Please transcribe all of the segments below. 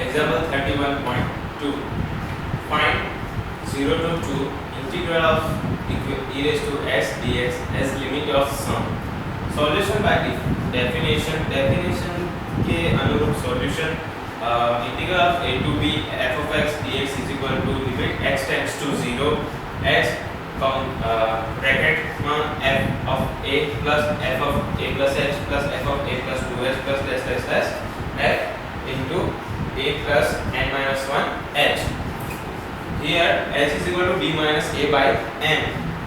Example 31.2. Find 0 to 2 integral of e raised to x dx as limit of sum. Solution by definition के अनुरूप solution integral of a to b f of x dx is equal to limit x tends to 0 h bracket f of a plus f of a plus h plus f of a plus 2h plus dash f into a plus n minus 1 h. Here h is equal to b minus a by n.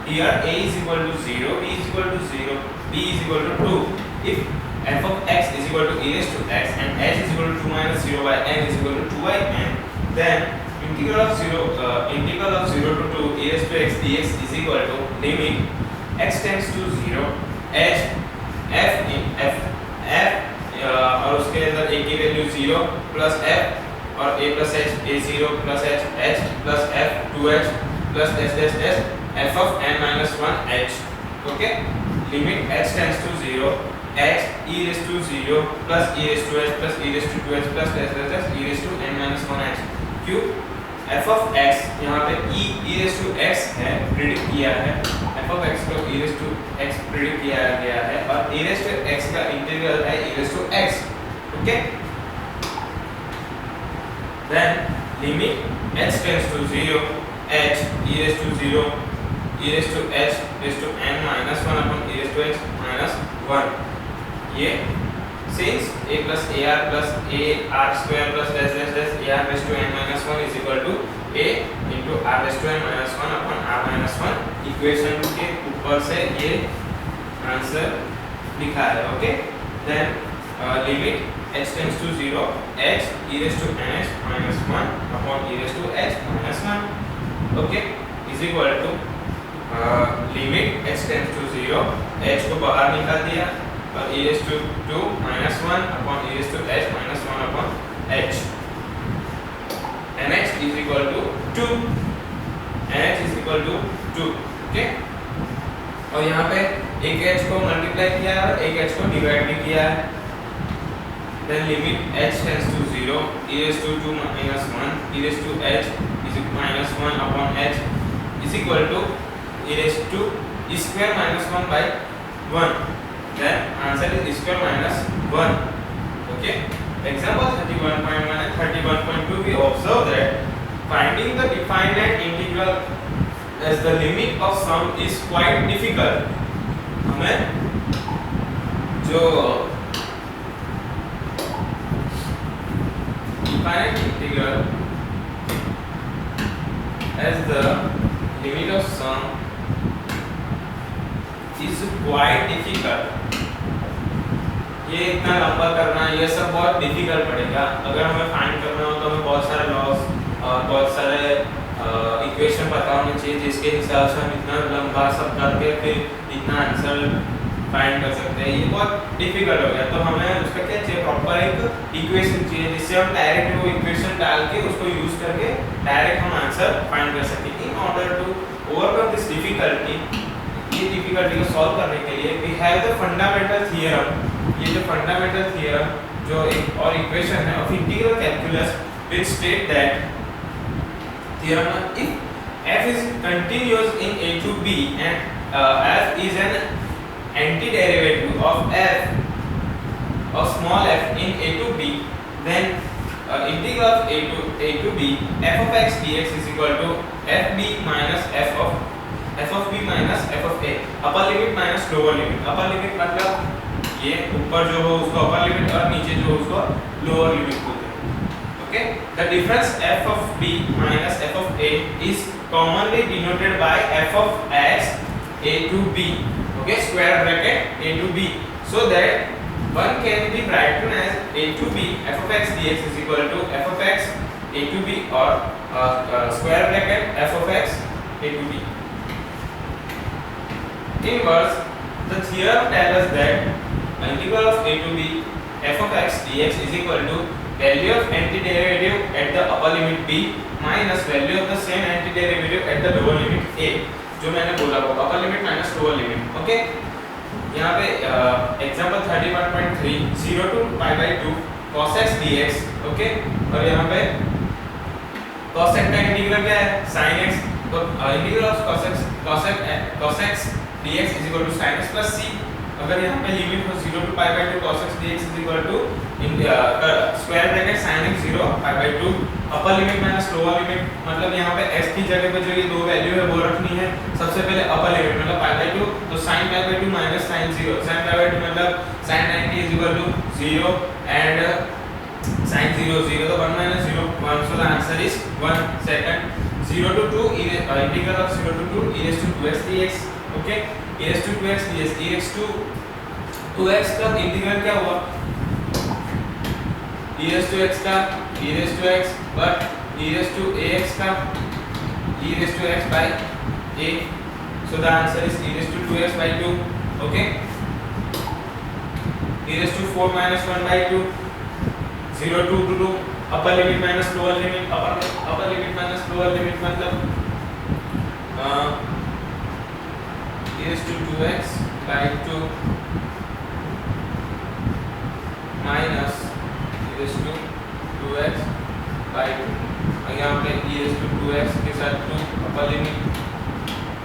Here a is equal to 0, b is equal to 0, b is equal to 2. If f of x is equal to e raised to x and h is equal to 2 minus 0 by n is equal to 2 by n, then integral of 0 to 2 e raised to x dx is equal to limit x tends to 0 h f in f और उसके अंदर a की value 0 plus f और a plus h a0 plus h plus f 2h plus f of n minus 1 h. Okay, limit x tends to 0 h e raised to 0 plus e raised to h plus e raised to 2h plus e raised to n minus 1 h. क्यों f of x यहाँ पे e raised to x है, predict किया है, f of x को e raised to x predict किया गया है और e raised to x का इंटीग्रल है e raised to x. Okay, then limit x tends to 0 h e raised to 0 e raised to h raised to n minus 1 upon e raised to x minus 1. ये since a plus ar plus a r square plus dash a r raised to n minus 1 is equal to a into r raised to n minus 1 upon r minus 1 equation के ऊपर से ये answer लिखा है. Okay, then limit h tends to 0 h e raised to n h minus 1 upon e raised to h minus 1. Okay, is equal to limit h tends to 0 h को बाहर निकाल दिया और e raised to 2 minus 1 upon e raised to h minus 1 upon h. nh is equal to 2. nh is equal to 2. Okay, और यहाँ पे एक h को मल्टीप्लाई किया है और एक h को डिवाइड भी किया है. then limit h tends to 0 e raised to 2 minus 1 e raised to h is minus 1 upon h is equal to e raised to e square minus 1 by 1. then answer is square minus 1. Okay, example 31.1 and 31.2 we observe that finding the definite integral as the limit of sum is quite difficult. हमें जो definite integral as the limit of sum is quite difficult. ये इतना लंबा करना ये सब बहुत difficult पड़ेगा. अगर हमें फाइंड करना हो तो हमें बहुत सारे लॉस और बहुत सारे इक्वेशन पता होने चाहिए जिसके हिसाब से हम इतना लंबा सब करके फिर इतना आंसर फाइंड कर सकते हैं. ये बहुत डिफिकल्ट हो गया. तो हमें उसका क्या चाहिए, प्रॉपर एक इक्वेशन चाहिए जिससे हम डायरेक्ट वो इक्वेशन डाल के उसको यूज करके डायरेक्ट हम आंसर फाइंड कर सकें. In order to overcome this difficulty, ये डिफिकल्टी को सॉल्व करने के लिए we have the fundamental theorem. ये जो फंडामेंटल थ्योरम जो एक और इक्वेशन है of integral calculus which state that theorem if f is continuous in a to b and f is an antiderivative of f of small f in a to b, then integral of a to b f of x dx is equal to fb minus f of b minus f of a. Upper limit minus lower limit. Upper limit मतलब ये ऊपर जो हो उसको upper limit और नीचे जो हो उसको लोअर लिमिट बोलते हैं. Okay, the difference f of b minus f of a is commonly denoted by f of x a to b. Okay, square bracket a to b, so that one can be written as a to b f of x dx is equal to f of x a to b or square bracket f of x a to b. In words, the theorem tells us that integral of a to b f of x dx is equal to value of antiderivative at the upper limit b minus value of the same antiderivative at the lower limit a. जो मैंने बोला वो अपर limit minus lower limit. Okay, यहाँ पे example 31.3 0 to pi by 2 cos x dx. Okay, और यहाँ पे cosec का इंटीग्रल क्या है sin x, तो integral of cosec x dx is equal to sin x plus c। अगर यहाँ पे लिमिट हो 0 to pi by 2 cos x dx is equal to square bracket sin x 0 pi by 2 upper limit minus lower limit, मतलब यहाँ पे x की जगह पे जो ये दो वैल्यू है वो रखनी है। सबसे पहले अपर लिमिट मतलब pi by 2, तो sin pi by 2 minus sin 0, sin pi by 2 मतलब sin 90 is equal to 0 and sin 0 0, तो 1 minus 0 1, so the answer is 1। second 0 to 2 integral of 0 to 2 e raised to 2x dx, okay, e raised to 2x dx, e raised to 2x का integral क्या हुआ, e raised to x का e raised to x, but e raised to ax का e raised to x by a, so the answer is e raised to 2x by 2, okay, e raised to 4 minus 1 by 2, 0 to 2 upper limit minus lower limit, upper limit minus lower limit मतलब e raised to 2x by 2 minus e raised to 2x by 2, और यहाँ पे e raised to 2x के साथ 2 अपर limit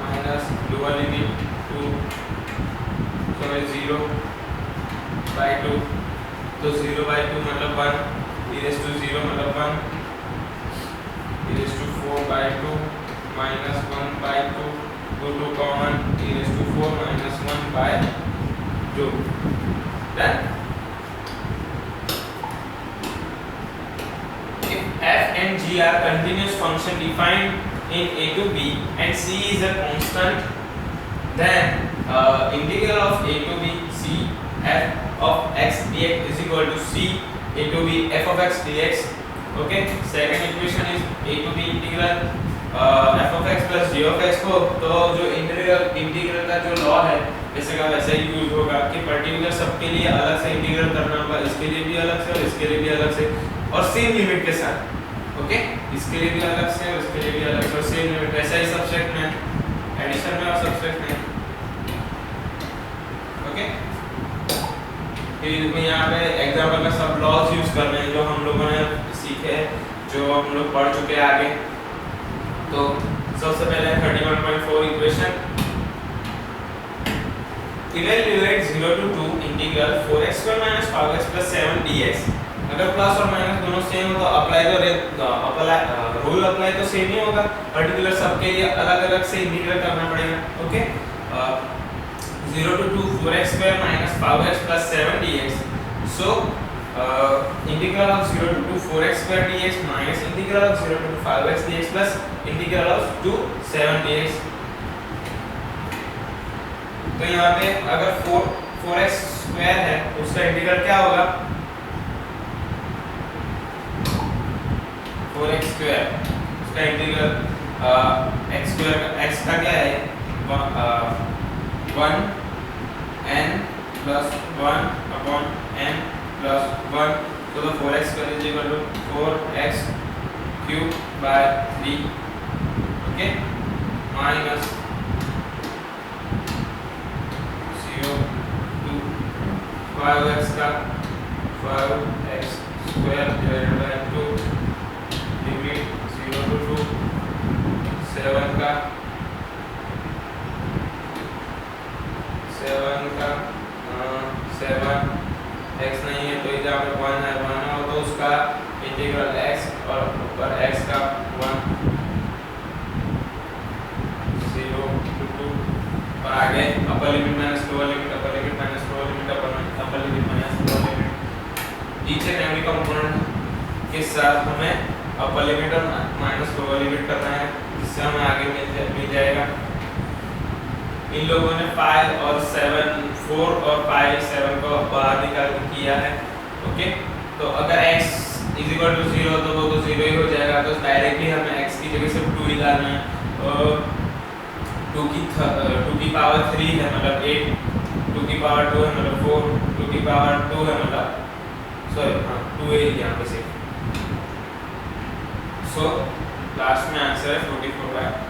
minus lower limit 2, so 0 by 2, तो 0 by 2 मतलब 1, e raised to 0 मतलब 1, e raised to 4 by 2 minus 1 by 2, 2 common, e raised to 4 minus 1 by 2, done। If f and g are continuous function defined in a to b and c is a constant, then integral of a to b c f of x dx is equal to c a to b f of x dx, okay। second equation is a to b integral f of x plus g of x को, तो जो integral का जो law है वैसे का वैसे ही use होगा कि पर्टिकुलर सबके लिए अलग से इंटीग्रल करना होगा, इसके लिए भी अलग से और इसके लिए भी अलग से और सेम लिमिट के साथ, ओके, इसके लिए भी अलग से और इसके लिए भी अलग से और सेम लिमिट, वैसा ही सबसेट में एडिशन में और सबसेट में, ओके। फिर यहाँ पे एग्जांपल में सब लॉज यूज कर रहे हैं जो हम लोगों ने सीखे, जो हम लोग पढ़ चुके हैं आगे। तो सबसे पहले 31.4 equation, evaluate 0 to 2 integral 4x² - 5x + 7 dx। अगर प्लस और माइनस दोनों सेम हो तो रूल अप्लाई तो सेम ही होगा, पर्टिकुलर सबके लिए अलग अलग से इंटीग्रल करना पड़ेगा, okay. 0 to 2 4x² - 5x + 7 dx, so integral of 0 to 2 4x² dx minus integral of 0 to 2 5x dx plus integral of 2 7 dx। तो यहाँ पे अगर 4x² है उसका इंटीग्रल क्या होगा, 4x² उसका इंटीग्रल x का क्या है 1 n plus 1 upon n plus 1, so the 4x² is equal to 4x cube by 3, okay, minus 0 to 5x का 5x square divided by 2 limit 0 to 2 7 का 7 x नहीं है तो इधर पे 1 है, 1 हो तो उसका इंटीग्रल x और ऊपर x का 1 0 to 2 और आगे अपर limit minus lower limit, upper limit minus lower limit, upper limit minus lower limit, each and every component के साथ हमें अपर लिमिट और माइनस लोअर लिमिट करना है, जिससे हमें आगे मिल जाएगा। इन लोगों ने 5 और 7 4 और 5 7 को बाहर निकाल के किया है, ओके। तो अगर x इज इक्वल टू 0 तो वो तो 0 ही हो जाएगा, तो डायरेक्टली हमें x की जगह सिर्फ 2 निकालना है और 2 की पावर 3 है मतलब 8, 2 की पावर 2 है मतलब 4, 2 की पावर 2 है मतलब सॉरी हाँ 2 है यहाँ पे सिर्फ, सो लास्ट में आंसर है 44/3।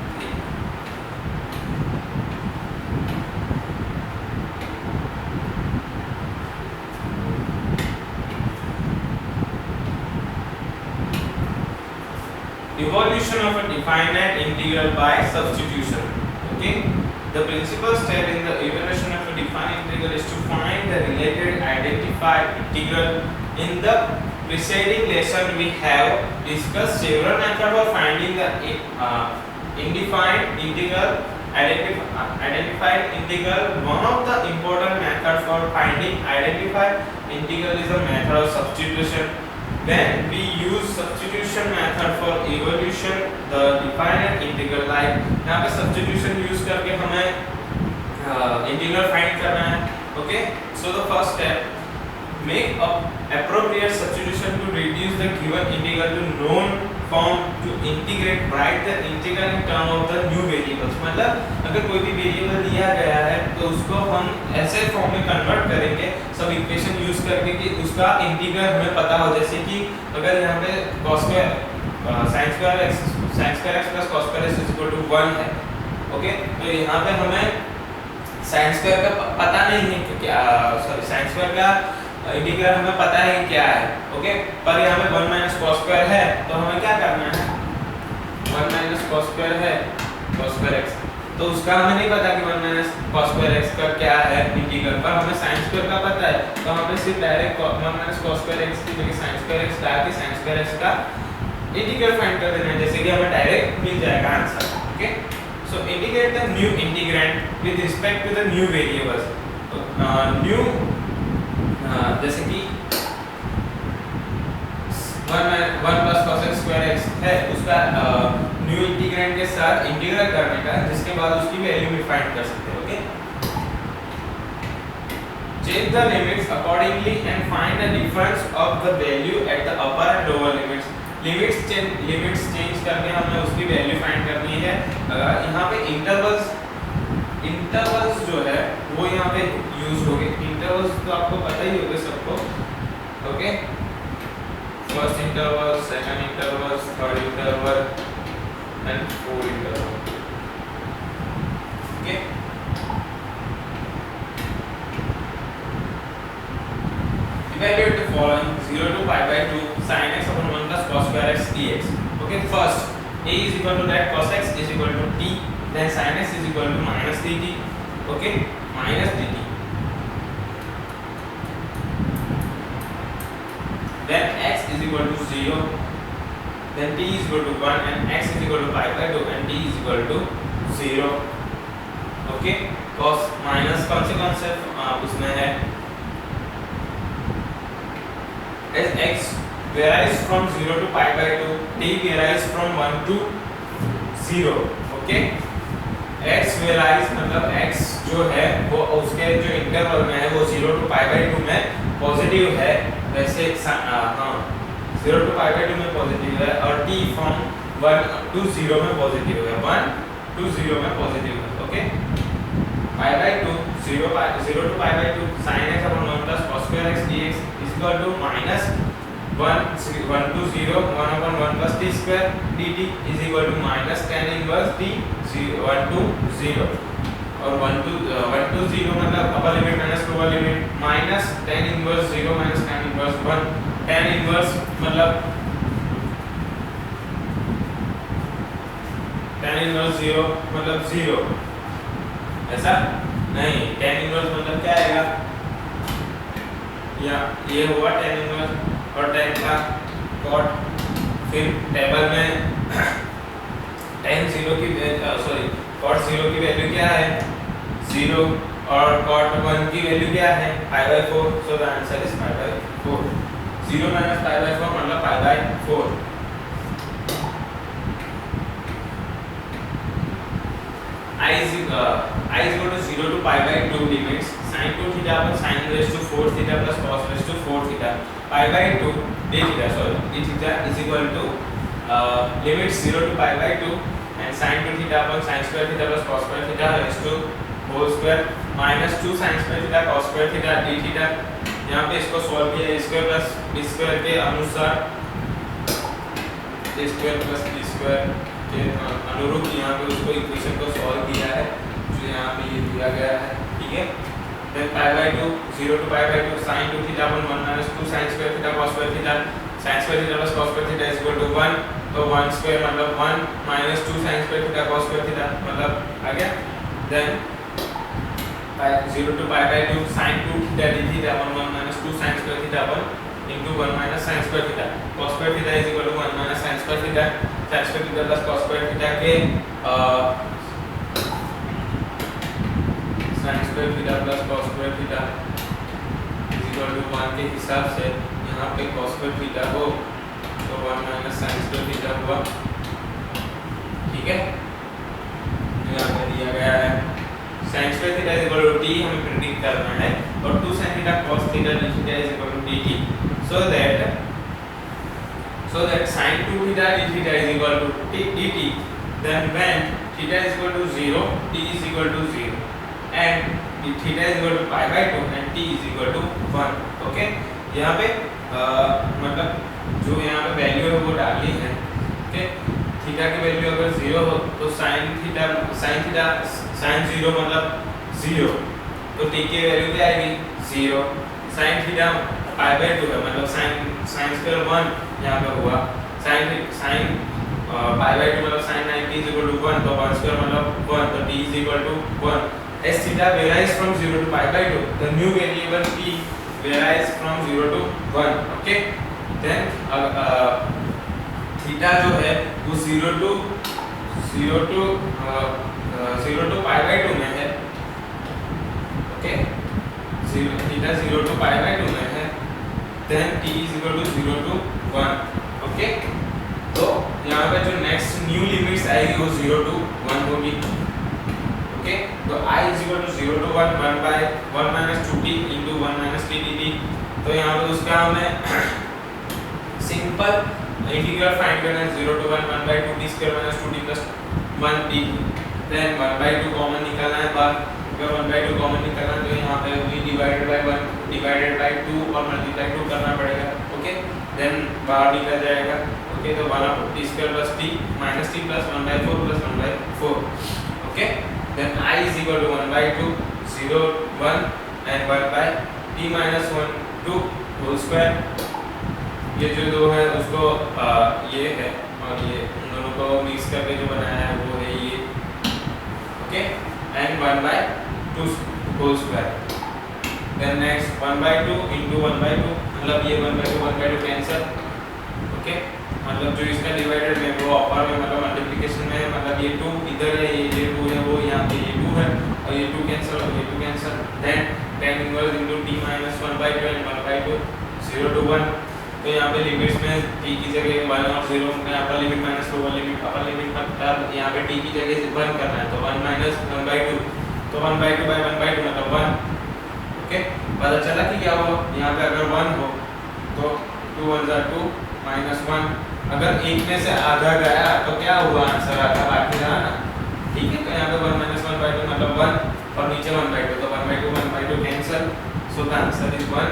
evolution of a definite integral by substitution. Okay, the principal step in the evaluation of a definite integral is to find the related identified integral. In the preceding lesson we have discussed several methods for finding the indefined integral, identified integral. One of the important methods for finding identified integral is the method of substitution. Then we use substitution method for evaluation the defined integral. Like यहाँ पे substitution use करके हमें integral find करना है. Okay, so the first step, make a appropriate substitution to reduce the given integral to known form. To integrate, write the integral in term of the new variables. मतलब अगर कोई भी variable दिया गया है तो उसको हम ऐसे फॉर्म में कन्वर्ट करेंगे सब इक्वेशन यूज करके कि उसका इंटीग्रल हमें पता हो. जैसे कि अगर यहाँ पे cos square sin square x plus cos square x equal to 1 है. ओके, तो यहाँ पे हमें sin स्क्वायर का पता नहीं है कि क्या, सॉरी sin स्क्वायर का इंटीग्रल हमें पता है क्या है. ओके, पर यहाँ पे 1 माइनस cos स्क्वायर है तो हमें क्या करना है, 1 माइनस cos स्क्वायर है cos स्क्वायर x, तो उसका हमें नहीं पता कि 1 माइनस cos स्क्वायर x का क्या है इंटीग्रल, पर हमें sin स्क्वायर का पता है. तो हमें सिर्फ direct 1 minus cos square x की जगह sin स्क्वायर x डाल के sin स्क्वायर x का इंटीग्रल फाइंड कर देना है, जैसे कि हमें डायरेक्ट मिल जाएगा answer. Okay, so integrate the new integrand with respect to the new variables. New जैसे कि 1 plus cos x square x है, उसका न्यू इंटीग्रैंड के साथ इंटीग्रल करने का, जिसके बाद उसकी वैल्यू भी फाइंड कर सकते हैं. Okay, check the limits accordingly and find the difference of the value at the upper and lower limits. Limits change करके हमें उसकी वैल्यू फाइंड करनी है. यहाँ पे इंटरवल्स जो है वो यहाँ पे यूज हो गए. इंटरवल्स तो आपको पता ही होगा सबको. Okay, first interval, second interval, third interval and fourth interval. Okay, evaluate the following 0 to pi by 2 sin x upon 1 plus cos square x dx. Okay, first a is equal to that cos x is equal to t, then sin x is equal to minus dt. Okay, minus dt, then x is equal to 0, then t is equal to 1 and x is equal to pi by 2 and t is equal to 0. Okay, cos minus कौन से concept उसमें है, as x varies from 0 to pi by 2, t varies from 1 to 0. Okay, x varies मतलब x जो है वो उसके जो इंटरवल में है वो 0 to pi by 2 में पॉजिटिव है. वैसे हाँ 0 to pi by 2 में पॉजिटिव है और t from 1 to 0 में पॉजिटिव है, 1 to 0 में पॉजिटिव है. Okay, pi by 2 0 to pi by 2 sin x upon 1 plus cos square x dx is equal to minus 1 to 0 1 upon 1 plus t square dt is equal to minus tan inverse t 1 to 0 और 1 to 0 मतलब अपर limit minus lower limit minus tan inverse 0 minus tan inverse 1. tan inverse मतलब tan inverse 0 मतलब 0, ऐसा नहीं. tan inverse मतलब क्या आएगा, या ये हुआ tan inverse और tan का cot. फिर टेबल में tan 0 की सॉरी cot 0 की वैल्यू क्या है 0 और cot 1 की वैल्यू क्या है pi by 4. So the answer is pi by 4. 0 minus pi by 4 मतलब pi by 4. I is equal to 0 to pi by 2 limits sin 2 theta upon sin raised to 4 theta plus cos raised to 4 theta pi by 2 d theta is equal to limits 0 to pi by 2 and sin 2 theta upon sin square theta plus cos square theta raised to whole square minus 2 sin square theta cos square theta d theta. यहाँ पे इसको solve किया a square plus b square के अनुसार, a square plus b square के अनुरूप यहाँ पे उसको इक्वेशन को सॉल्व किया है जो यहाँ पे ये दिया गया है. ठीक है, then pi by 2 0 to pi by 2 sin 2 theta upon 1 minus 2 sin square theta cos square theta sin square theta plus cos square theta is equal to 1 तो 1 स्क्वायर मतलब 1 minus 2 sine square theta cos square theta मतलब आ गया। Then 0 to pi by 2 sin 2 theta d theta 1 minus 2 sin square theta 1 into 1 minus sin square theta cos square theta is equal to 1 minus sin square theta sin square theta plus cos square theta के sin square theta plus cos square theta is equal to 1 के हिसाब से यहाँ पे cos square theta हो तो 1 minus sin square theta हुआ, ठीक है। यहाँ पे दिया गया है sin square theta is equal to t हमें प्रेडिक्ट करना है और 2 sin theta cos theta d theta is equal to dt, so that sin 2 theta d theta is equal to dt, then when theta is equal to 0 t is equal to 0 and theta is equal to pi by 2 and t is equal to 1, okay. यहाँ पे मतलब जो यहाँ पे value है वो डालनी है, ओके। थीटा की वैल्यू अगर 0 हो तो sin 0 मतलब 0 तो t की वैल्यू क्या आएगी 0। sin थीटा पाई बाय 2 है मतलब sin स्क्वायर 1 यहाँ पे हुआ, sin पाई बाय 2 मतलब sin 90 is equal to 1 तो 1 स्क्वायर मतलब 1 तो t is equal to 1। as theta varies from 0 to pi by 2 the new variable t varies from 0 to 1, okay। then theta जो है वो 0 to pi by 2 में है, okay. Theta 0 to pi by 2 में है, then t is equal to 0 to 1, okay. तो यहाँ पे जो नेक्स्ट न्यू लिमिट्स आएगी वो 0 to 1 होगी, ओके। तो I is equal to 0 to 1 1 by 1 minus 2t into 1 minus t dt, तो यहाँ पे उसका हमें सिंपल इंटीग्रल फाइंड करना है 0 to 1 1 by 2t square minus 2t plus 1 dt, then 1 by 2 common निकालना है बाहर, अगर 1 by 2 कॉमन निकालना है तो यहाँ पे v divided by 1 divided by 2 और मल्टीप्लाई 2 करना पड़ेगा, ओके। देन बाहर निकल जाएगा, ओके। तो 1 upon t square plus t minus t plus 1 by 4 plus 1 by 4, okay. then I is equal to 1 by 2 0 1 and 1 by t minus 1 2 whole square, ये जो दो है उसको ये है और ये उन दोनों को मिक्स करके जो बनाया है वो है ये, okay. and 1 by 2 whole square, then next 1 by 2 into 1 by 2 मतलब ये 1 by 2 कैंसिल, ओके। मतलब जो इसका डिवाइडेड में वो अपर में मतलब मल्टीप्लिकेशन में मतलब ये 2 इधर है, ये 2 है, वो यहाँ पे ये 2 है और ये 2 कैंसिल और ये 2 cancel, then tan inverse into t minus 1 by 2 and 1 by 2 0 to 1, तो यहाँ पे लिमिट्स में t की जगह 1 और 0 में upper limit minus 2 limit upper limit मतलब यहाँ पे t की जगह 1 करना है तो 1 minus 1 by 2 तो 1 by 2 by 1 by 2 मतलब 1, ओके। पता चला कि क्या हुआ यहाँ पे अगर 1 हो तो 2 1 2 minus 1, अगर एक में से आधा गया तो क्या हुआ आंसर आधा बाकी रहा ना, ठीक है। तो यहाँ पे 1 minus 1 by 2 मतलब 1 और नीचे 1 by 2 तो 1 by 2 cancel, so the answer is 1।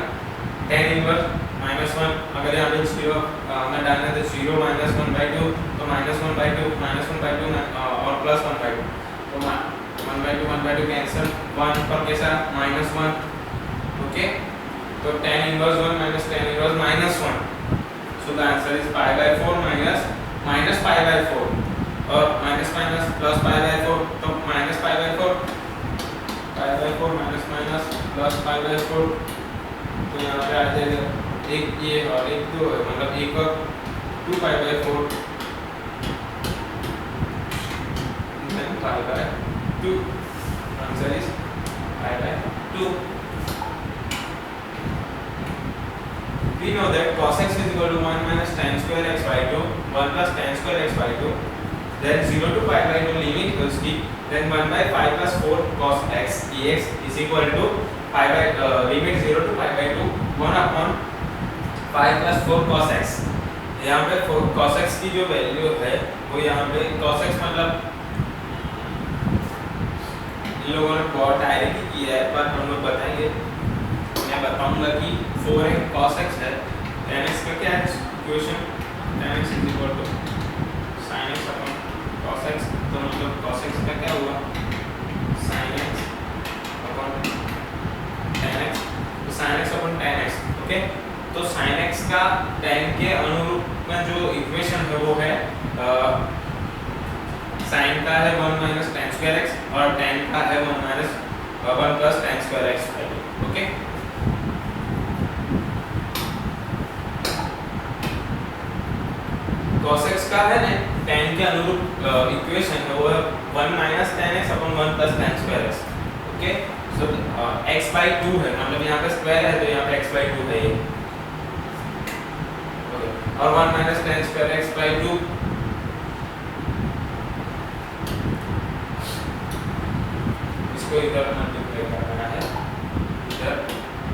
tan inverse minus 1 अगर यहाँ पे 0 हमें डालना है तो 0 minus 1 by 2 तो minus 1 by 2 और plus 1 by 2 तो 1 by 2 कैंसिल, 1 पर कैसा -1, ओके। तो tan inverse 1 minus tan inverse -1, so the answer is pi by 4 minus pi by 4 और minus plus pi by 4 तो minus pi by 4 minus plus pi by 4 तो यहाँ पे आ जाएगा एक ये और एक दो है मतलब एक और 2 pi by 4 then pi by 2, answer is pi by 2। We know that cos x is equal to 1 minus tan square x by 2 1 plus tan square x by 2, then 0 to pi by 2 limit equals t, then 1 by 5 plus 4 cos x dx is equal to pi by limit 0 to pi by 2 1 upon 5 plus 4 cos x। यहाँ पे cos x की जो value है वो यहाँ पे cos x मतलब इन लोगों ने बहुत डायरेक्ट किया है पर हम लोग बताएंगे, मैं बताऊंगा कि 4x cos x है, tan x का क्या है equation, tan x is equal to sin x upon cos x, तो मतलब cos x का क्या हुआ sin x upon tan x, तो sin x upon tan x, okay. तो sin x का tan के अनुरूप में जो इक्वेशन है वो है का है 1 माइनस tan स्क्वायर x और tan का है 1 minus 1 plus tan square x by 2। Okay, cos x का है ना tan के अनुरूप इक्वेशन है वो है 1 minus tan x upon 1 plus tan square x। Okay, so x by 2 है, मतलब यहाँ पे स्क्वायर है तो यहाँ पे x बाई 2 है ये। और 1 minus tan square x by 2 इसको इधर मल्टीप्लाई करना है, इधर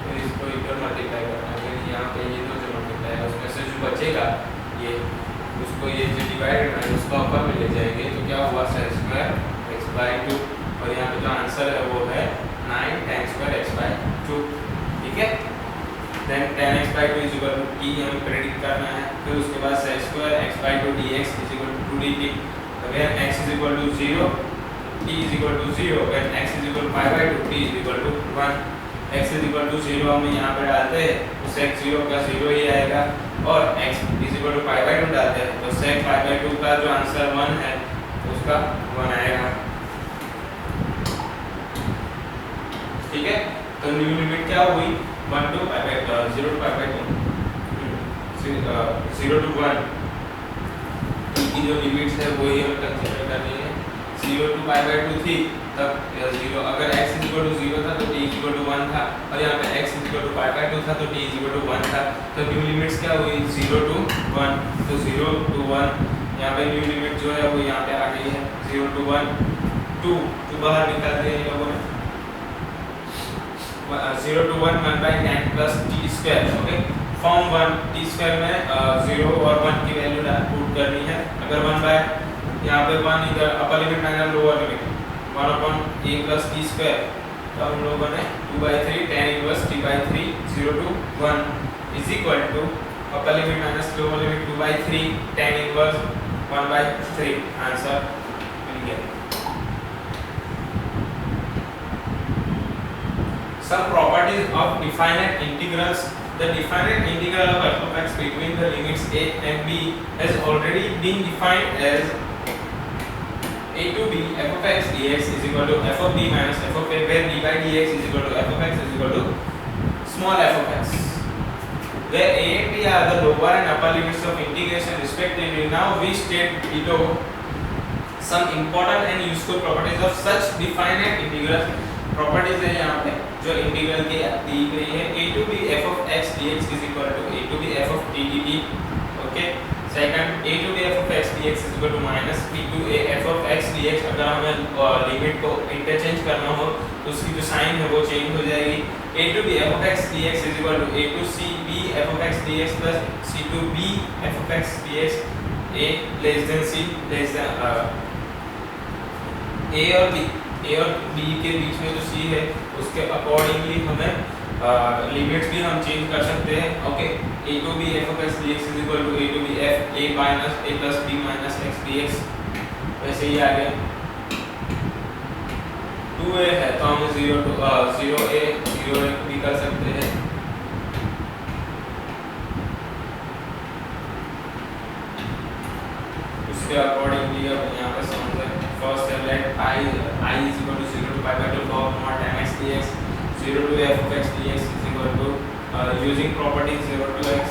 फिर इसको इधर मल्टीप्लाई करना है, फिर यहाँ पे ये दो जो मल्टीप्लाई है उसमें से जो बचेगा ये उसको ये जो डिवाइड है उसको अपर में ले जाएंगे तो क्या हुआ sin स्क्वायर x बाई 2 और यहाँ पे जो आंसर है वो है 9 tan स्क्वायर x बाई 2। ठीक है, then tan x by 2 is equal to t हमें प्रेडिक्ट करना है, फिर उसके बाद sin square x by 2 dx is equal to 2dt, when x is equal to 0 t is equal to 0, when x is equal to pi by 2 t is equal to 1। x is equal to 0 हम यहाँ पे डालते हैं तो sec 0 का 0 ही आएगा और x is equal to pi by 2 डालते हैं तो sec pi बाई 2 का जो आंसर 1 है उसका 1 आएगा। ठीक है, तो न्यू लिमिट क्या हुई 1 to pi by 0 to pi by 2 0 to 1 की जो लिमिट्स है वही हमें कंसीडर करनी है। 0 टू pi बाई 2 थी तब 0, अगर x इज इक्वल टू 0 था तो t इज इक्वल टू 1 था और यहाँ पे x is equal to pi by 2 था तो t इज इक्वल टू 1 था। तो न्यू लिमिट्स क्या हुई 0 टू 1, तो 0 टू 1 यहाँ पे न्यू लिमिट जो है वो यहाँ पे आ गई है 0 टू 1 2 बाहर निकाल दिए इन लोगों ने 0 to 1 1 by tan plus t square. Okay, form 1 t square में 0 और 1 की वैल्यू पुट करनी है। अगर 1 बाय यहाँ पे 1 इधर upper limit minus lower limit 1 upon a plus t square, तो हम लोगों ने 2/3 tan inverse t by 3 0 to 1 is equal to upper limit minus lower limit 2/3 tan inverse 1/3। Answer मिल गया। Some properties of definite integrals. The definite integral of f of x between the limits a and b has already been defined as a to b f of x dx is equal to f of b minus f of a, where d by dx is equal to f of x is equal to small f of x, where a and b are the lower and upper limits of integration respectively. Now we state below some important and useful properties of such definite integrals. Properties है यहाँ पे जो integral की दी गई है a to b f of x dx is equal to a to b f of t dt। Okay, second a to b f of x dx is equal to minus b to a f of x dx। अगर हमें limit को interchange करना हो तो उसकी जो sign है वो चेंज हो जाएगी। a to b f of x dx is equal to a to c b f of x dx plus c to b f of x dx, a less than c less than a और b के बीच में जो c है उसके accordingly हमें limits भी हम change कर सकते हैं। Okay, a to b f of x dx is equal to a to b f a minus a plus b minus x dx, वैसे ही आ गया। 2a है तो हम 0a भी कर सकते हैं। उसके अकॉर्डिंगली अब यहाँ पे समझ फर्स्ट है late i is equal to 0 to pi by 2 log mod tan x dx, 0 to f of x dx is equal to using property 0 to x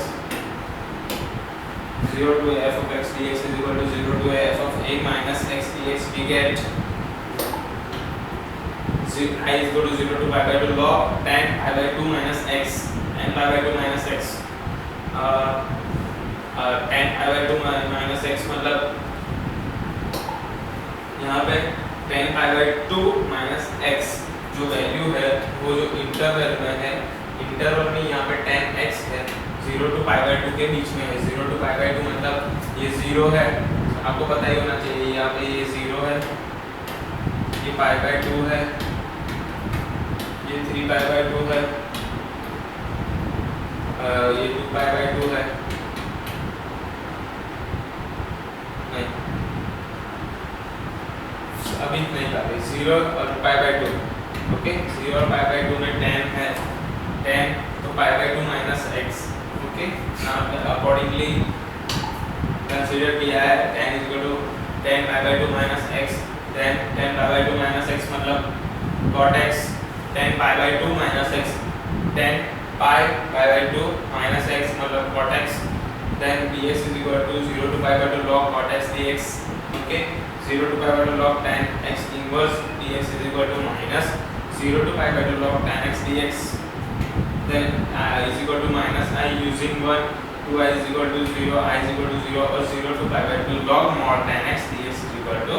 0 to f of x dx is equal to 0 to f of a minus x dx. We get I is equal to 0 to pi by 2 log tan pi by 2 minus x and pi by 2 minus x, tan pi by 2 minus x मतलब यहाँ पे tan pi by 2 minus x जो value है वो जो interval में है, interval में यहाँ पे tan x है 0 to pi by 2 के बीच में है। 0 to pi by 2 मतलब ये 0 है, आपको पता ही होना चाहिए। यहाँ पे ये 0 है, ये pi by 2 है, ये 3 pi by 2 है, ये 2 pi by 2 है। नहीं, अभी नहीं कर रही 0 और pi by 2। ओके, 0 और pi by 2 में tan है, tan तो pi by 2 minus x। Okay, यहाँ पे अकॉर्डिंगली कंसीडर किया है tan is equal to tan pi by 2 minus x then tan pi by 2 minus x मतलब cot x, tan pi by 2 minus x, tan pi by 2 minus x मतलब cot x, then dx is equal to 0 to pi by 2 log cot x dx, okay, 0 to pi by 2 log tan x inverse dx is equal to minus 0 to pi by 2 log tan x dx, then I is equal to minus I using 1, 2I is equal to 0, I is equal to 0 और 0 to pi by 2 log mod tan x dx is equal to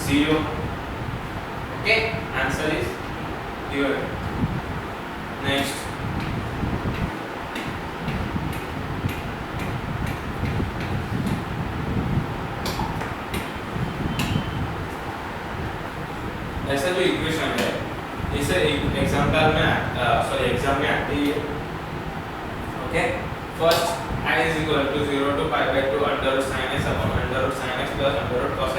0. Okay, answer is here. Next, ऐसा जो equation है इसे exam में आती है. Okay, first I is equal to 0 to pi by 2 under root sin x upon under root sin x plus under root cos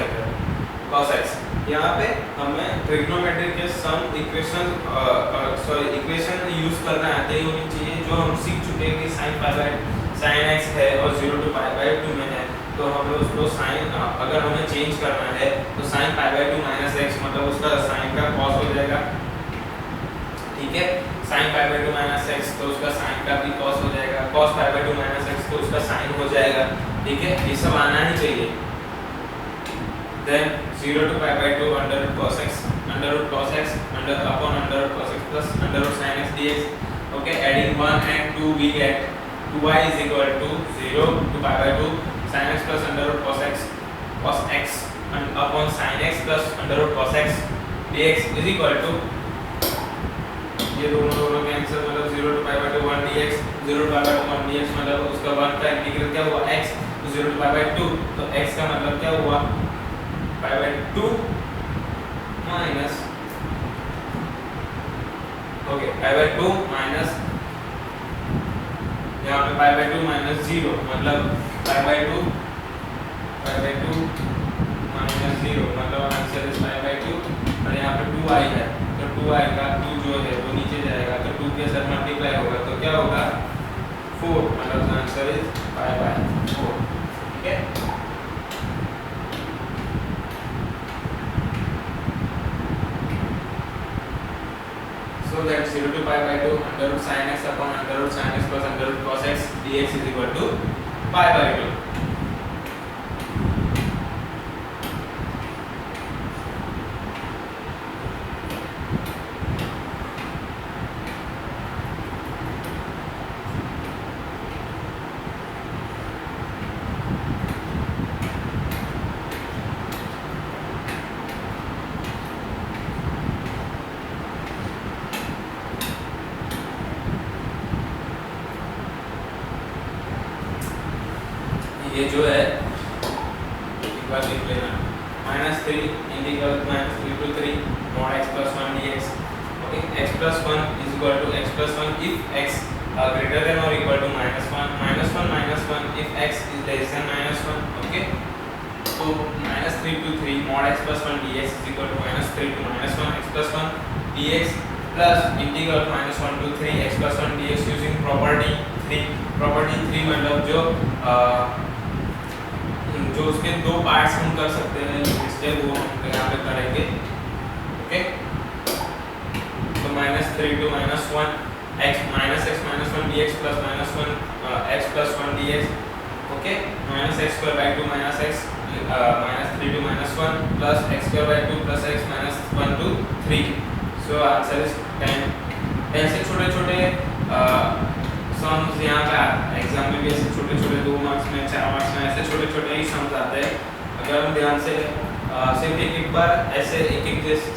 x. यहाँ पे हमें ट्रिग्नोमेट्री के सम इक्वेशन यूज करना आते ही होनी चाहिए, जो हम सीख चुके हैं कि sin x है और 0 to pi by 2 में है, तो हमें उसको sin अगर हमें चेंज करना है तो sin pi by 2 minus x मतलब उसका sin का cos हो जाएगा, ठीक है, sin pi by 2 minus x तो उसका sin का भी cos हो जाएगा, cos pi by 2 minus x तो उसका sin हो जाएगा, ठीक है, ये सब आना ही चाहिए. Then 0 to pi by 2 under root cos x upon under root cos x plus under root sin x dx. Okay, adding 1 and 2 we get 2y is equal to 0 to pi by 2 sin x plus under root cos x and upon sin x plus under root cos x dx is equal to ये दोनों cancel मतलब 0 to pi by 2 1 dx 0 to pi by 2 1 dx मतलब उसका 1 का integral क्या हुआ x, तो 0 to pi by 2 तो x का मतलब क्या हुआ pi by 2 minus pi by 2 minus यहाँ पे pi by 2 minus 0 मतलब pi by 2 minus 0 मतलब आंसर इज pi by 2 और यहाँ पे 2i है तो 2i का 2 जो है वो नीचे जाएगा तो 2 के साथ मल्टीप्लाई होगा तो क्या होगा 4 मतलब आंसर इज pi by 4. ठीक है, so that 0 to pi by 2 under root sin x upon under root sin x plus under root cos x dx is equal to pi by 2. ये जो है एक बार लिख लेना -3 integral -3 to 3 mod x plus 1 dx. Okay, x plus 1 is equal to x plus 1 if x greater than or equal to -1 minus 1 if x is less than -1. Okay, so -3 to 3 mod x plus 1 dx is equal to -3 to -1 x plus 1 dx plus integral -1 to 3 x plus 1 dx using property 3 मतलब जो उसके दो parts हम कर सकते हैं इसलिए वो हम यहाँ पे करेंगे. ओके, तो -3 to -1 x minus -1 dx plus -1 x plus 1 dx. Okay, -x square by 2 minus x -3 to -1 plus x square by 2 plus x minus 1 to 3. So answer is 10. ऐसे छोटे सम्स यहाँ पे एग्जाम में भी ऐसे छोटे 2 मार्क्स में 4 मार्क्स में ऐसे छोटे ही सम्स आते हैं. अगर हम ध्यान से सिर्फ एक बार ऐसे एक जैसे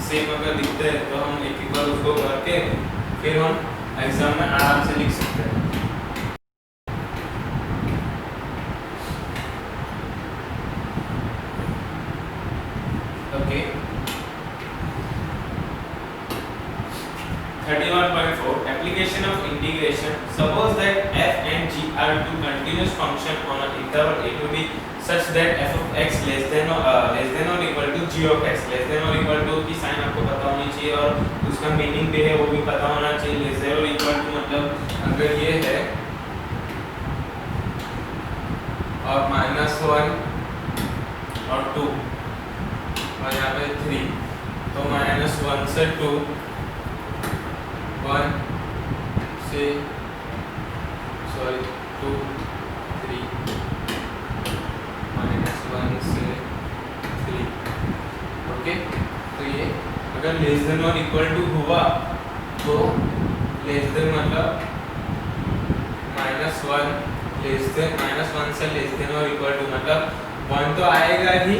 सेम अगर दिखते हैं तो हम एक बार उसको करके फिर हम एग्जाम में आराम से लिख सकते हैं. Okay, 31.4 application of integration. Suppose that f and g are two continuous function on an interval a to b such that f of x less than or equal to g of x less than or equal to की sign आपको पता होनी चाहिए और उसका meaning भी है वो भी पता होना चाहिए. less than or equal to मतलब अगर ये है और -1 और 2 और यहाँ पे 3, तो -1 से 2, 1 से 2, 3, -1 से 3। ओके, तो ये अगर लेस देन और इक्वल टू हुआ तो लेस देन मतलब -1 से लेस देन और इक्वल टू मतलब 1 तो आएगा ही,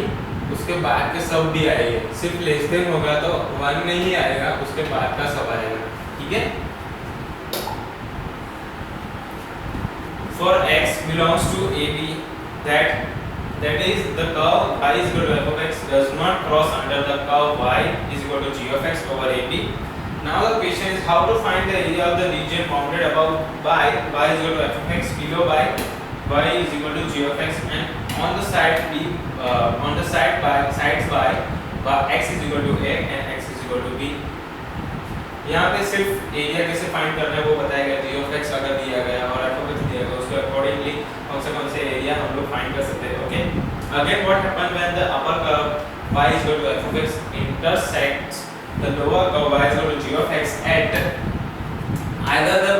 उसके बाद के सब भी आएंगे। सिर्फ लेस देन होगा तो 1 नहीं आएगा, उसके बाद का सब आएगा। ठीक है। For x belongs to AB, that is the curve y is equal to f of x does not cross under the curve y is equal to g of x over AB. Now the question is how to find the area of the region bounded above by y is equal to f of x, below by y is equal to g of x, and on the side b sides by x is equal to a and x is equal to b. यहाँ पे सिर्फ area कैसे find करना है वो बताया गया। g of x अगर दिया गया और f of x दिया गया, उसके अकॉर्डिंगली कौन से एरिया हम लोग फाइंड कर सकते हैं। Okay, again what happen when the upper curve y is equal to f of x intersects the lower curve y is equal to g of x at either the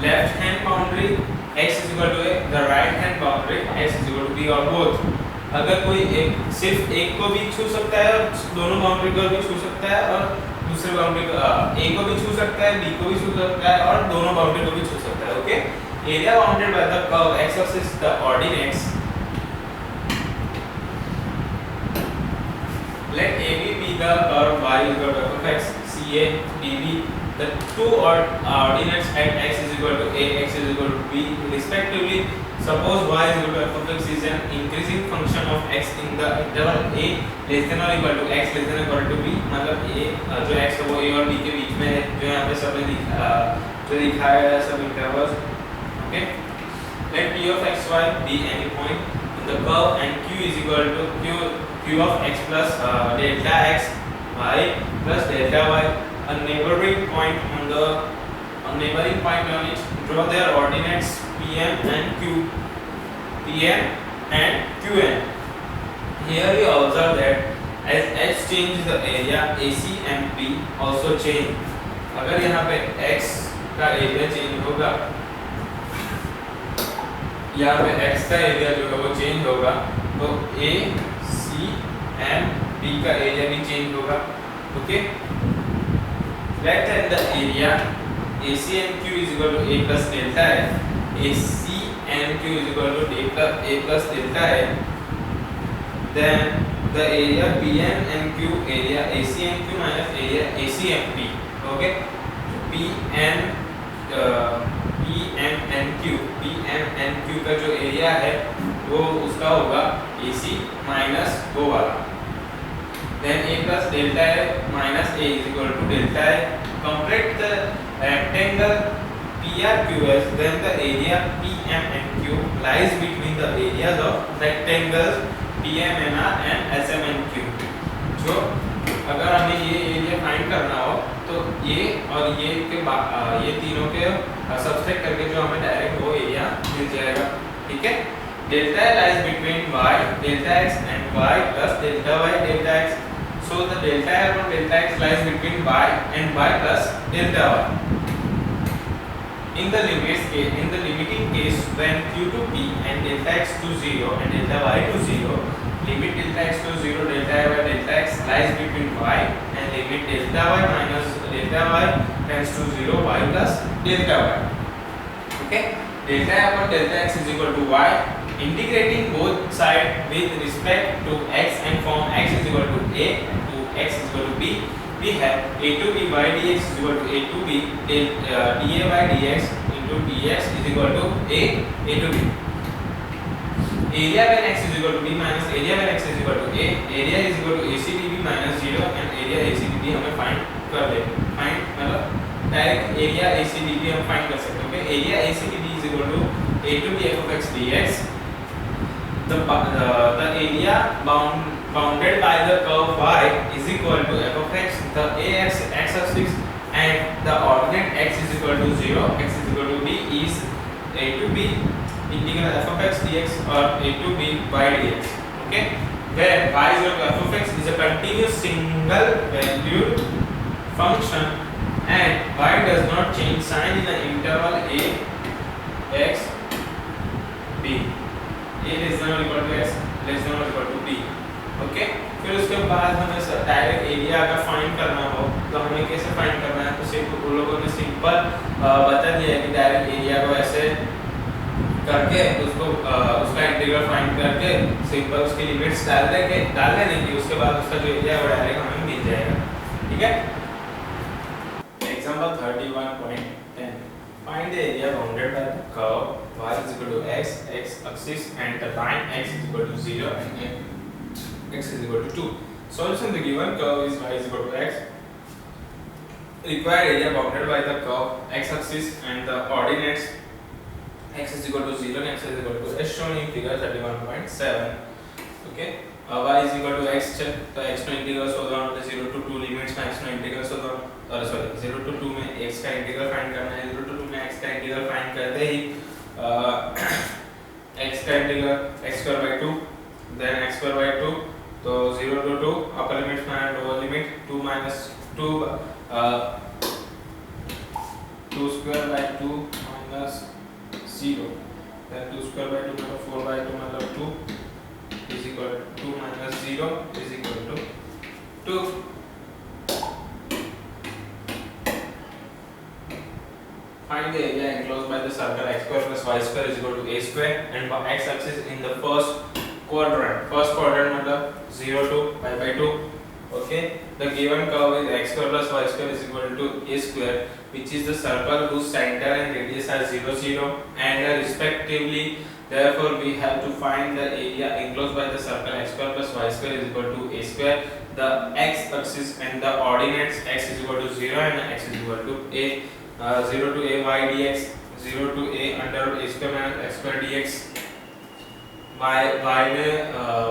left hand boundary x is equal to a, the right hand boundary x is equal to b, or both। अगर कोई सिर्फ एक को भी छू सकता है और दोनों बाउंड्री को भी छू सकता है, और दूसरे बाउंड्री को ए को भी छू सकता है, बी को भी छू सकता है, और दोनों बाउंड्री को भी छू सकता है। Okay, area bounded by the curve x axis the ordinates, let AB be the curve y is equal to f of x, CA DB, the two ordinates at x is equal to a, x is equal to b respectively. Suppose y is equal to f of x is an increasing function of x in the interval a less than or equal to x less than or equal to b, मतलब a जो x है वो a और b के बीच में है, जो यहाँ पे सब जो दिखाया है सब intervals. Okay, let p of x y be any point in the curve and q is equal to q of x plus delta x y plus delta y, a neighboring point on it, draw their ordinates pm and qn. Here we observe that as h changes the area AC and B also change। अगर यहाँ पे x का area change होगा, यहाँ पे x का area जो है वो चेंज होगा, तो A, C and B का एरिया भी चेंज होगा। Okay, let the area AC and Q is equal to A plus delta F, AC and Q is equal to A plus delta F, then the area PM and Q, area AC and Q minus area AC and P। okay, PM and Q का जो area है वो उसका होगा AC minus वो वाला, then A plus delta F minus A is equal to delta F। Complete the rectangle PRQS, then the area PM and Q lies between the areas of rectangles PMNR and SMNQ। जो अगर हमें ये area find करना हो तो ये और ये के ये तीनों के सब्सट्रैक्ट करके जो हमें डायरेक्ट वो एरिया मिल जाएगा। ठीक है, delta lies between y delta x and y plus delta y delta x, so the delta F and delta x lies between y and y plus delta y। In the limiting case when q to p and delta x to 0 and delta y to 0, limit delta x to 0 delta y by delta x lies between y and limit delta y minus delta y tends to 0 y plus delta y। okay, delta y upon delta x is equal to y, integrating both sides with respect to x and form x is equal to a to x is equal to b, we have a to b by dx is equal to a to b da by dx into dx is equal to a to b। area when x is equal to b minus area when x is equal to a, area is equal to AC dB minus 0 and area AC dB हमें find कर ले, find मतलब direct area AC dB हम find कर सकते हैं। Okay, area AC dB is equal to a to b f of x dx, the area bounded by the curve y is equal to f of x, the x-axis and the ordinate x is equal to 0, x is equal to b is a to b integral f of x dx or a to b by dx। okay, where y is equal to f of x is a continuous single valued function and y does not change sign in the interval a x b, a less than or equal to x less than or equal to b. Okay, फिर उसके बाद हमें direct area अगर find करना हो तो हमें कैसे फाइंड करना है, तो सिर्फ उन लोगों ने सिंपल बता दिया है कि डायरेक्ट एरिया को ऐसे करके उसको उसका इंटीग्रल फाइंड करके सिंपल उसकी लिमिट्स डाल देने की उसके बाद उसका जो एरिया है वो डायरेक्ट हमें मिल जाएगा। ठीक है, example 31.10 find the area bounded by the curve y is equal to x axis and the line x is equal to 0 and x is equal to 2. Solution: the given curve is y is equal to x. Required area bounded by the curve x axis and the coordinates x is equal to 0 and x is equal to as shown in figure 31.7. Okay, y is equal to x, तो x का integral शोधना है, 0 to 2 limits का x का integral शोधना, और sorry 0 to 2 में x का integral find करना है, 0 to 2 में x का इंटीग्रल फाइंड करते ही x का integral x square by 2 then x square by 2, तो 0 to 2 upper limit minus lower limit 2 minus 2 2 square by 2 minus 0 then 2 square by 2 मतलब 4 by 2 मतलब 2 is equal to 2 minus 0 is equal to 2. Find the area enclosed by the circle x square plus y square is equal to a square and x axis in the first quadrant मतलब 0 to pi by 2. Okay, the given curve is x square plus y square is equal to a square, which is the circle whose center and radius are 0 0 and respectively. Therefore we have to find the area enclosed by the circle x square plus y square is equal to a square. The x axis and the ordinates x is equal to 0 and x is equal to a 0 to a y dx, 0 to a under root a square minus x square dx. y में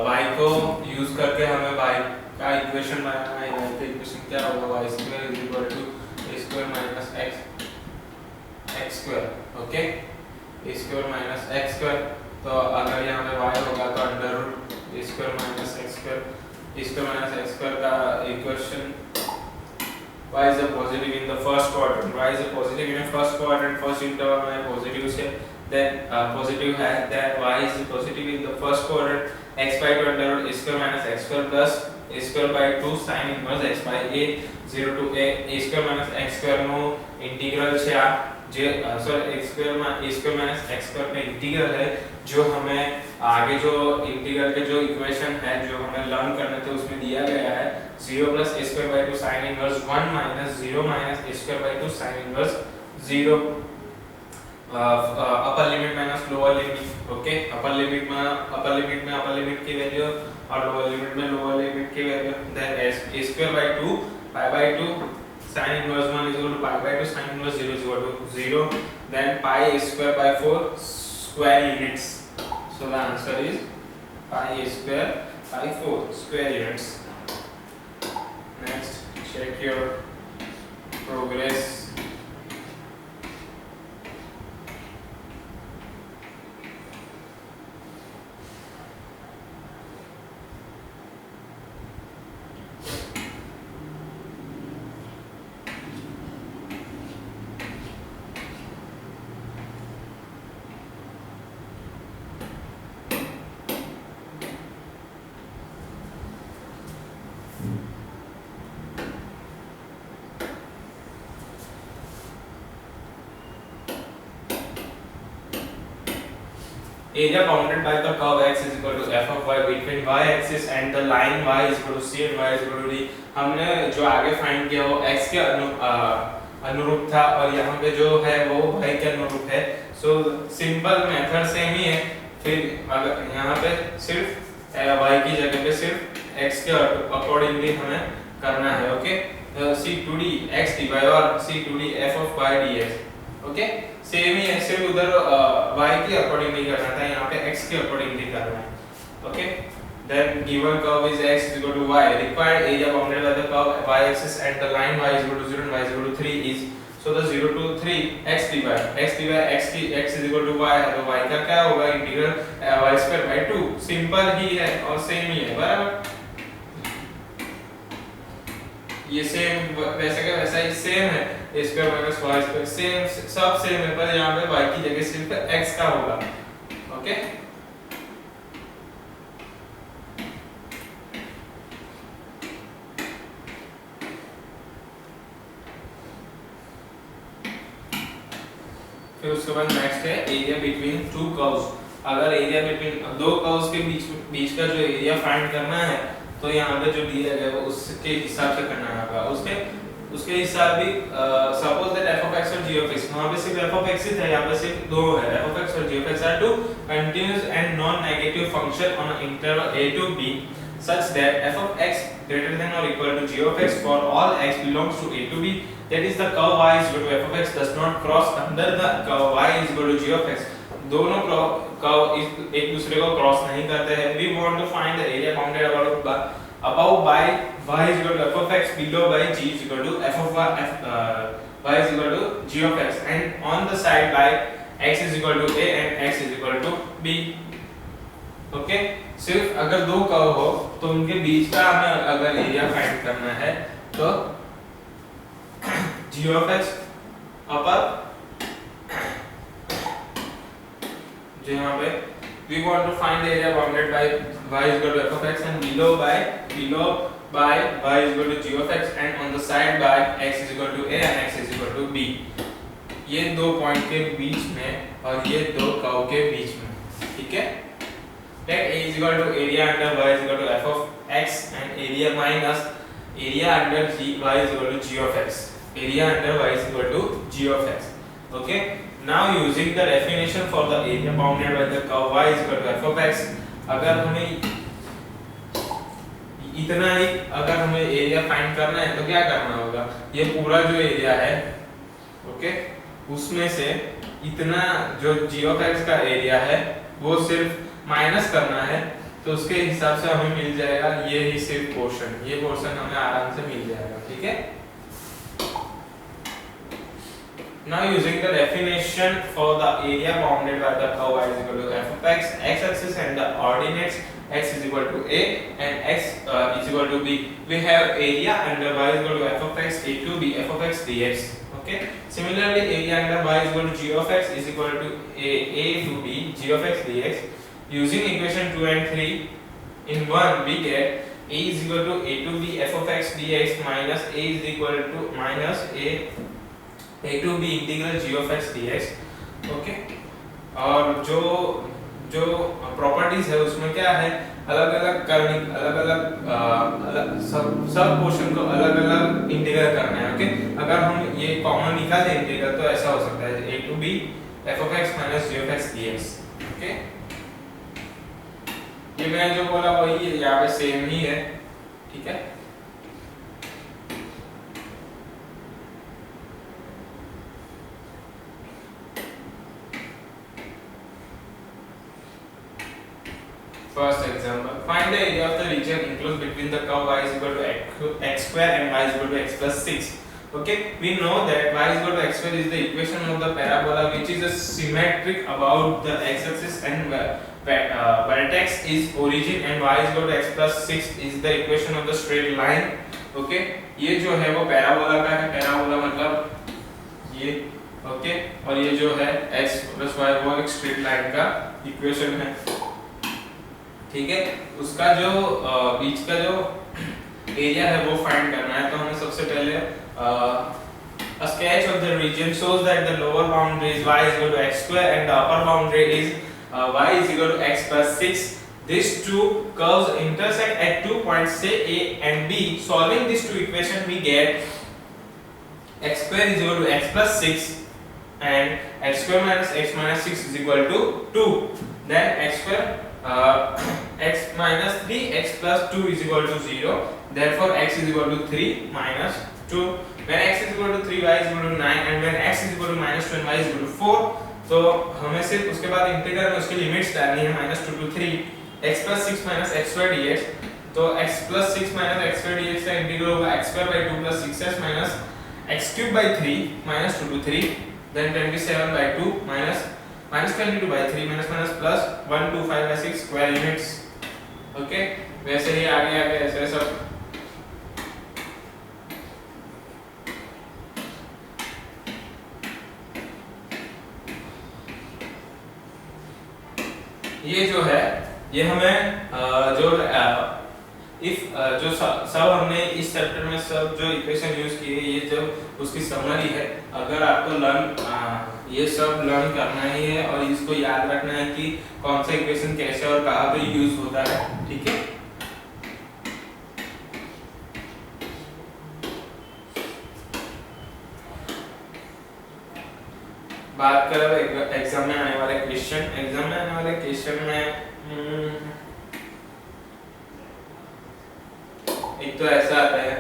y को use करके हमें y का equation बनाना है। y का equation क्या होगा, y square is equal to a square minus x square. Okay, a square minus x square, तो अगर यहाँ पे y होगा तो under root a square minus x square, a square minus x square का equation y is a positive in the first quadrant, y is a positive in the first quadrant, first interval में positive से, then positive है, then y is positive in the first quadrant, x by 2 under root a square minus x square plus a square by 2 sin inverse x by a, 0 to a square minus x square no integral છે આ જે sorry x square में a square minus x square का integral है, जो हमें आगे जो इंटीग्रल के जो इक्वेशन है जो हमें लर्न करने थे उसमें दिया गया है 0 plus a square by 2 sin inverse 1 minus 0 minus a square by 2 sin inverse 0. Upper limit minus lower limit. Okay, upper limit में अपर लिमिट की वैल्यू और लोअर लिमिट में लोअर लिमिट की value, then a square by 2 pi by 2 sin inverse 1 is equal to pi by 2 sin inverse 0 is equal to 0, then pi square by 4 square units, so the answer is pi square by 4 square units. Next, check your progress. Area bounded by the curve x is equal to f of y between y axis and the line y is equal to c and y is equal to d. हमने जो आगे find किया वो x के अनुरूप था और यहाँ पे जो है वो y के अनुरूप है। सो सिंपल मेथड सेम ही है, फिर अगर यहाँ पे सिर्फ y की जगह पे सिर्फ x के अकॉर्डिंगली हमें करना है। ओके, c2d x dy और c2d f of y dx। Okay, same ही है, सिर्फ उधर y के अकॉर्डिंगली करना था, यहाँ पे x के अकॉर्डिंगली करना है। Okay, then given curve is x is equal to y, required area bounded by the curve y axis and the line y is equal to 0 and y is equal to 3 is, so the 0 to 3 x dy x is equal to y है, तो y का क्या होगा integral y square by 2। Simple ही है और same ही है, बराबर। ये सेम वैसे का वैसा ही सेम है, a square minus y square same, सब सेम है, पर यहाँ पे y की जगह सिर्फ x का होगा। ओके, फिर उसके बाद नेक्स्ट है एरिया बिटवीन टू कर्व्स। अगर एरिया बिटवीन दो कर्व्स के बीच का जो एरिया फाइंड करना है, तो यहाँ पे जो दिया गया है उसके हिसाब से करना होगा। उसके हिसाब भी suppose that f of x और g of x, वहाँ पे सिर्फ f of x ही था, यहाँ पे सिर्फ दो है। f of x और g of x are two continuous and non-negative function on an interval a to b such that f of x greater than or equal to g of x for all x belongs to a to b, that is the curve y is equal to f of x does not cross under the curve y is equal to g of x। दोनों curve एक दूसरे को cross नहीं करते हैं। We want to find the area bounded above by y is equal to f of x, below by g is equal to f of y is equal to g of x, and on the side by x is equal to a and x is equal to b। Okay, सिर्फ अगर दो curve हो तो उनके बीच का हमें अगर area find करना है, तो g of x अपर जो यहाँ पे we want to find the area bounded by y is equal to f of x and below by y is equal to g of x and on the side by x is equal to a and x is equal to b। ये दो point के बीच में और ये दो curve के बीच में, ठीक है। Let a is equal to area under y is equal to f of x and area minus area under y is equal to g of x। Area under y is equal to g of x। Okay, now using the definition for the area bounded by the curve y is equal to f of x, अगर हमें इतना ही अगर हमें area find करना है तो क्या करना होगा, ये पूरा जो एरिया है, ओके, उसमें से इतना जो g of x का एरिया है वो सिर्फ माइनस करना है, तो उसके हिसाब से हमें मिल जाएगा ये ही सिर्फ पोर्शन, ये पोर्शन हमें आराम से मिल जाएगा, ठीक है। Now using the definition for the area bounded by the curve y is equal to f of x, x-axis and the ordinates x is equal to a and x is equal to b, we have area under y is equal to f of x a to b f of x dx। Okay, similarly area under y is equal to g of x is equal to a to b g of x dx। Using equation 2 and 3 in one, we get a is equal to a to b f of x dx minus a is equal to minus a to b integral g of x dx। Okay, और जो properties है उसमें क्या है, अलग अलग करने, अलग सब पोर्शन को अलग अलग इंटीग्रल करना है। ओके, अगर हम ये कॉमन निकाल दें इंटीग्रल तो ऐसा हो सकता है a to b f of x minus g of x dx। Okay, ये मैंने जो बोला वही है, यहाँ पे सेम ही है, ठीक है। First example, find the area of the region enclosed between the curve y is equal to x square and y is equal to x plus 6। Okay, we know that y is equal to x square is the equation of the parabola which is a symmetric about the x-axis and vertex is origin, and y is equal to x plus 6 is the equation of the straight line। Okay, ये जो है वो parabola का है, parabola मतलब ये, okay, और ये जो है x plus y वो एक स्ट्रेट लाइन का इक्वेशन है, ठीक है। उसका जो बीच का जो एरिया है वो फाइंड करना है, तो हमें सबसे पहले a sketch of the region shows that the lower boundary is y is equal to x square and the upper boundary is y is equal to x plus 6। These two curves intersect at 2 points say A and B। Solving these two equations we get x square is equal to x plus 6 and x square minus x minus 6 is equal to 2। Then x square x minus 3 x plus 2 is equal to 0, therefore x is equal to 3 minus 2। when x is equal to 3 y is equal to 9 and when x is equal to minus 2 and y is equal to 4, तो हमें सिर्फ उसके बाद integral में उसकी limits डालनी है minus 2 to 3 x plus 6 minus x square dx। तो x plus 6 minus x square dx का इंटीग्रल होगा x square by 2 plus 6x minus x cube by 3 minus 2 to 3, then 27 by 2 minus 22 by 3 minus plus 125 by 6 square units. Okay, वैसे ही आगे आगे ऐसे सब ये जो है ये हमें जो सब हमने इस चैप्टर में सब जो इक्वेशन यूज किए ये जो उसकी समरी है। अगर आपको ये सब लर्न करना ही है और इसको याद रखना है कि कौन सा इक्वेशन कैसे और कहाँ पे यूज होता है, ठीक है। बात करो एग्जाम में आने वाले क्वेश्चन में एक तो ऐसा आता है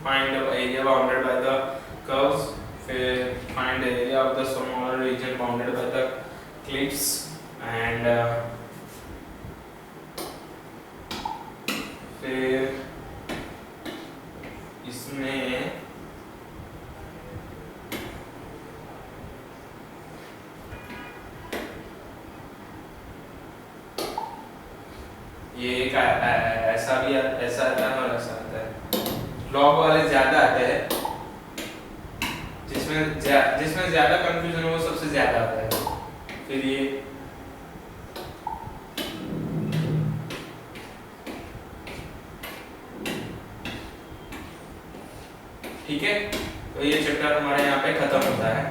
find the area bounded by the curves, फिर find the area of the smaller region bounded by the cliffs and फिर इसमें ये एक ऐसा भी ऐसा आता है और ऐसा आता है। लॉग वाले ज्यादा आते हैं, जिसमें ज्यादा कंफ्यूजन हो वो सबसे ज्यादा आता है। फिर ये ठीक है, तो ये चैप्टर हमारे यहाँ पे खत्म होता है।